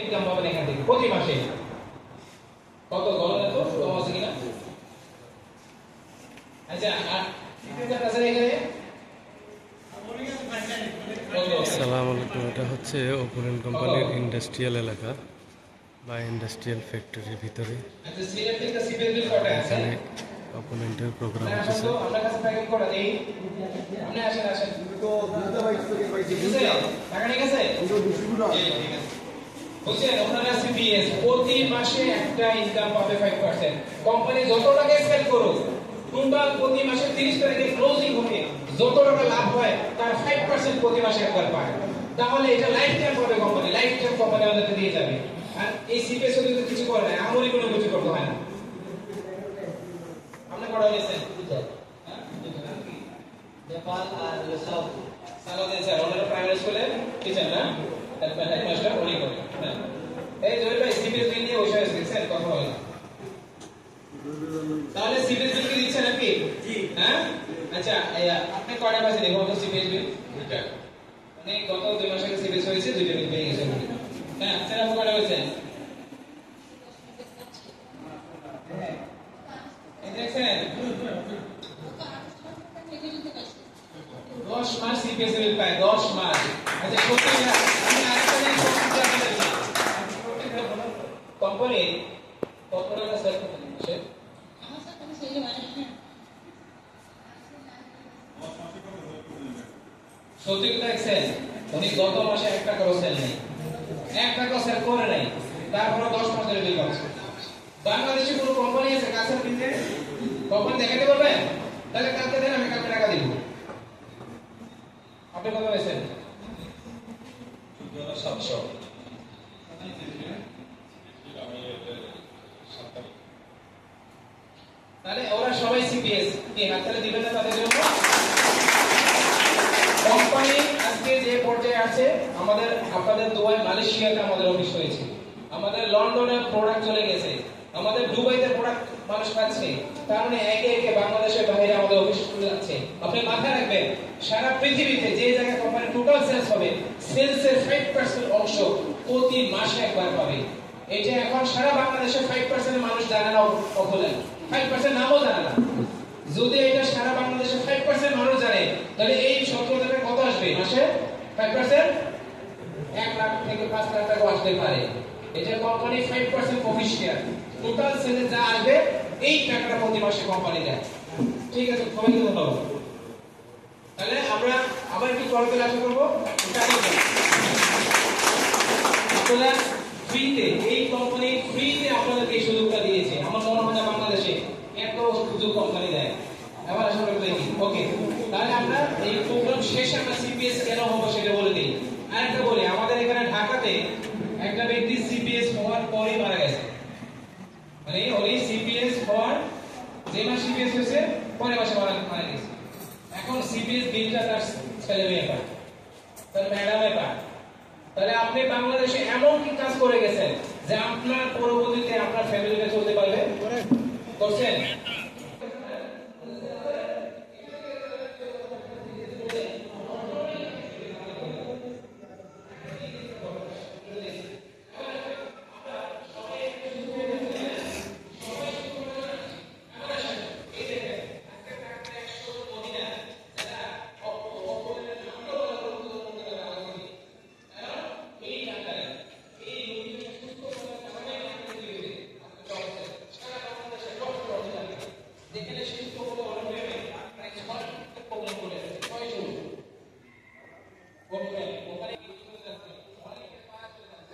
Income পাবেন এখান থেকে প্রতি মাসে। কত গণনা তো কম আছে কিনা? আচ্ছা আছে এখানে। আসসালামু আলাইকুম। এটা হচ্ছে ওপোনেন্ট কোম্পানির ইন্ডাস্ট্রিয়াল এলাকা বা ইন্ডাস্ট্রিয়াল ফ্যাক্টরির ভিতরে। আচ্ছা সিলেট থেকে সিপিএস বিল কটা আছে? এখানে ওপোনেন্টের প্রোগ্রাম হচ্ছে। আমরা কাছে প্যাকেট করা দেই। আপনি আসেন তো দুটো বাইক থেকে পাইছি টাকা নিয়ে গেছে দুটো ডিস্ট্রিবিউটর ঠিক আছে। বুঝছেন ওনারা সিপিএস প্রতি মাসে একটা ইনকাম পাবে 5%। কোম্পানি যত টাকা সেল করুক টোটাল প্রতি মাসে 30 তারিখে ক্লোজিং হবে যত টাকা লাভ হয় তার 5% প্রতি মাসে একবার পায়। তাহলে এটা লাইফ টাইম পাবে কোম্পানি, লাইফ টাইম কোম্পানি আমাদেরকে দিয়ে যাবে। আর এই সিপিএস যদি কিছু করে না আমরই কোনো কিছু করতে হয় না। আপনি পড়া হয়েছেন নেপাল আর সব সালাদিন স্যার ওনারা প্রাইমারি স্কুলে টিচার না তারপর হেডমাস্টার উনি করে না। এই জয় ভাই সিপিএস বিল নিয়ে বসে আছেন স্যার কথা বলেন। তাহলে সিপিএস বিল কি দিচ্ছেন নাকি? জি হ্যাঁ। আচ্ছা আপনি কয়টা মাসে দেখুন তো সিপিএস বিল? দুইটা। মানে গত 2 মাস আগে সিপিএস হয়েছে, দুইটা বিল পেয়ে গেছেন না? স্যার আপনি কয়টা হয়েছে? হ্যাঁ এই দেখছেন 10 মাস সিপিএস বিল পায় 10 মাস। আচ্ছা সত্যি না আমি আরেকটা জিনিস বলতে কোম্পানি কত টাকা সেল করতে দিচ্ছে? আমার সাথে সেই মানে সত্যি কথা এক্সেল উনি গত মাসে 1 টাকাও সেল নেই, 1 টাকাও সেল করে নাই, তারপরে 10 মাস ধরে বিল পাচ্ছে। বাংলাদেশে কোনো কোম্পানি আছে কাছের বিলে কোম্পানি দেখাতে পারবে? তাহলে কালকে দেন আমি কালকে টাকা দিব। আপনি কত পেয়েছেন? 700। তাহলে ওরা সবাই সিপিএস কি হাততালি দিবেন না তাদের জন্য? কোম্পানি আজকে যে পর্যায়ে আছে আমাদের আপনাদের দোয়ায় মালয়েশিয়াতে আমাদের অফিস হয়েছে, আমাদের লন্ডনে প্রোডাক্ট চলে গেছে, আমাদের দুবাইতে প্রোডাক্ট মানুষ পাচ্ছে। তার মানে একে একে বাংলাদেশের বাইরে আমাদের অফিস খুলে যাচ্ছে। আপনি মাথায় রাখবেন সারা পৃথিবীতে যে জায়গায় কোম্পানি টোটাল সেলস হবে সেলসের 5% অংশ প্রতি মাসে একবার পাবে। এটা এখন সারা বাংলাদেশে 5% মানুষ জানে না, বলেন 5% নামও জানে না। যদি এটা সারা বাংলাদেশে 5% মানুষ জানে তাহলে এই 17 টাকা কত আসবে মাসে? 5% 1 লাখ থেকে 5 লাখ টাকা আসতে পারে। এটা কোম্পানি 5% প্রফিট শেয়ার, টোটাল সেলে যা আসবে এই টাকাটা প্রতি মাসে কোম্পানি দেয়। ঠিক আছে সবাইকে ধন্যবাদ। তাহলে আমরা আবার একটু পরে আশা করব আপনারা ফ্রিতে এই কোম্পানি ফ্রিতে আপনাদেরকে এই সুযোগটা দিয়েছে। আমার মনে হয় না বাংলাদেশে এত সুযোগ কোম্পানি দেয়। এবার আশা করি দেখি ওকে। তাহলে আমরা এই প্রোগ্রাম শেষে আমরা সিপিএস কেন হবো সেটা বলে দিই। আরেকটা বলি আমাদের এখানে ঢাকাতে একটা ব্যক্তি সিপিএস হওয়ার পরেই মারা গেছে। মানে ওই সিপিএস হওয়ার যে মাস সিপিএস হয়েছে পরের মাসে মারা গেছে। এখন সিপিএস বিলটা তার ছেলে মেয়ে পায়, তার ম্যাডামে পায়। তাহলে আপনি বাংলাদেশে এমন কি কাজ করে গেছেন যে আপনার পরবর্তীতে আপনার ফ্যামিলিতে চলতে পারবে? করছেন?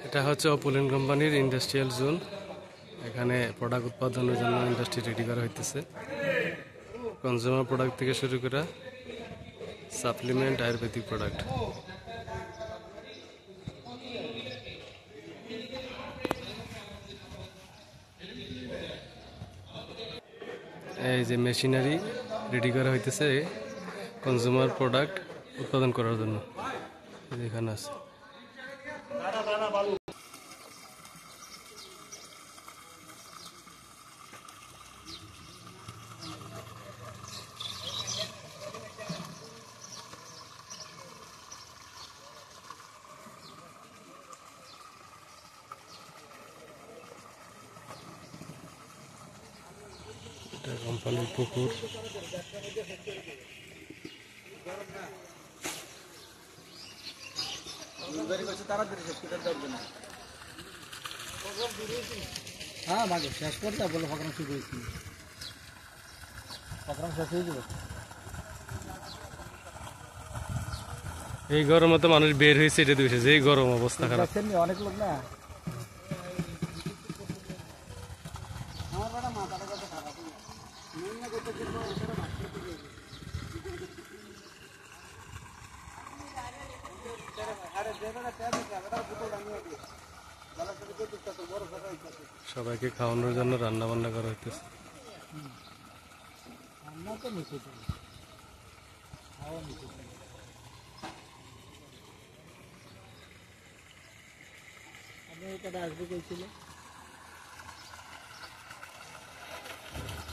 এটা হচ্ছে ওপোনেন্ট কোম্পানির ইন্ডাস্ট্রিয়াল জোন। এখানে প্রোডাক্ট উৎপাদনের জন্য ইন্ডাস্ট্রি রেডি করা হইতেছে। কনজিউমার প্রোডাক্ট থেকে শুরু করে সাপ্লিমেন্ট, আয়ুর্বেদিক প্রোডাক্ট। এই যে মেশিনারি রেডি করা হইতেছে কনজিউমার প্রোডাক্ট উৎপাদন করার জন্য, এখানে আছে। এটা কোম্পানির পুকুর। হ্যাঁ ভাগে শেষ করতে বলে প্রোগ্রাম শুরু হয়েছিল, প্রোগ্রাম শেষ হয়ে যাবে। এই গরমে তো মানুষ বের হয়েছে, এটা দিয়েছে যে গরম অবস্থা খারাপ। অনেক লোক না, সবাইকে খাওয়ানোর জন্য রান্না বান্না করা হইতেছে। আমরা তো নিচে খাওয়া নিচে আপনি এটা আসবে কইছিল।